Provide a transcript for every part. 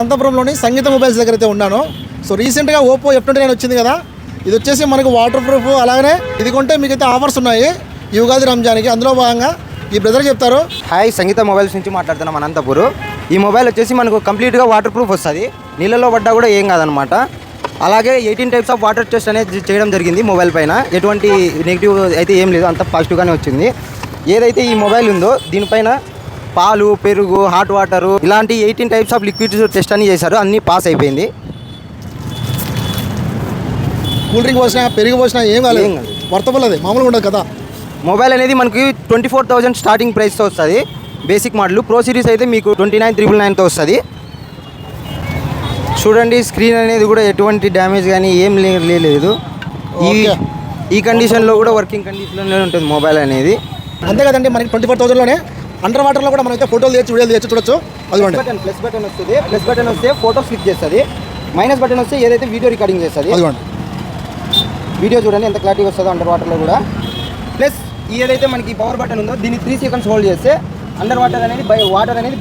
అనంతపురంలోని సంగీత mobiles దగ్గర అయితే ఉన్నాను. సో రీసెంట్గా ఓపో F29 వచ్చింది కదా. ఇది వచ్చేసి మనకు వాటర్ ప్రూఫ్, అలాగనే ఇది కొంటే మీకైతే ఆఫర్స్ ఉన్నాయి ఈ ఉగాది రంజాన్కి. అందులో భాగంగా ఈ బ్రదర్ చెప్తారు. హాయ్, సంగీత మొబైల్స్ నుంచి మాట్లాడుతున్నాం అనంతపురం. ఈ మొబైల్ వచ్చేసి మనకు కంప్లీట్గా వాటర్ ప్రూఫ్ వస్తుంది, నీళ్ళలో పడ్డా కూడా ఏం కాదనమాట. అలాగే 18 టైప్స్ ఆఫ్ వాటర్ టెస్ట్ అనేది చేయడం జరిగింది మొబైల్ పైన. ఎటువంటి నెగిటివ్ అయితే ఏం లేదు, అంత పాజిటివ్గానే వచ్చింది. ఏదైతే ఈ మొబైల్ ఉందో దీనిపైన పాలు, పెరుగు, హాట్ వాటరు ఇలాంటి 18 టైప్స్ ఆఫ్ లిక్విడ్స్ టెస్ట్ అని చేశారు, అన్నీ పాస్ అయిపోయింది. కూల్ డ్రింక్ పోసినా, పెరుగు పోసినా ఏం కాలేదు, వర్తబుల్. అది మామూలుగా ఉండదు కదా. మొబైల్ అనేది మనకి 24,000 స్టార్టింగ్ ప్రైస్తో వస్తుంది బేసిక్ మోడల్. ప్రో సిరీస్ అయితే మీకు 29,999తో వస్తుంది. చూడండి, స్క్రీన్ అనేది కూడా ఎటువంటి డ్యామేజ్ కానీ ఏం లేదు. ఈ కండిషన్లో కూడా వర్కింగ్ కండిషన్లోనే ఉంటుంది మొబైల్ అనేది. అంతే కదండి, మనకి 24,000లోనే అండర్ వాటర్లో కూడా మనమైతే ఫోటోలు తీయచ్చు, వీడియోలు తీయచ్చు, చూడొచ్చు. అదిగోండి, ప్లస్ బటన్ వస్తుంది. ప్లస్ బటన్ వస్తే ఫోటో క్లిక్ చేస్తుంది. మైనస్ బటన్ వస్తే ఏదైతే వీడియో రికార్డింగ్ చేస్తుంది. అదిగోండి, వీడియో చూడండి ఎంత క్లారిటీ వస్తుందో అండర్ వాటర్లో కూడా. ప్లస్ ఏదైతే మనకి పవర్ బటన్ ఉందో దీన్ని 3 సెకండ్స్ హోల్డ్ చేస్తే అండర్ వాటర్ అనేది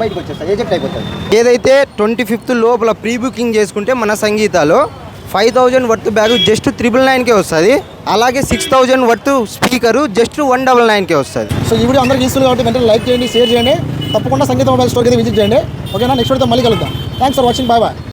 బయటకు వచ్చేస్తుంది, ఎజెక్ట్ అయిపోతుంది. ఏదైతే 25th లోపల ప్రీ బుకింగ్ చేసుకుంటే మన సంగీతాలో 5,000 వర్త్ బ్యాగ్ జస్ట్ 999కే వస్తుంది. అలాగే 6,000 వర్త్ స్పీకరు జస్ట్ 199కే వస్తుంది. సో ఈ వీడియో అందరికీ ఇస్తుంది కాబట్టి వెంటనే లైక్ చేయండి, షేర్ చేయండి. తప్పకుండా సంగీత మొబైల్ స్టోర్కి అయితే విజిట్ చేయండి. ఓకేనా, నెక్స్ట్ వీడియోతో మళ్ళీ కలుద్దాం. Thanks for watching, bye bye.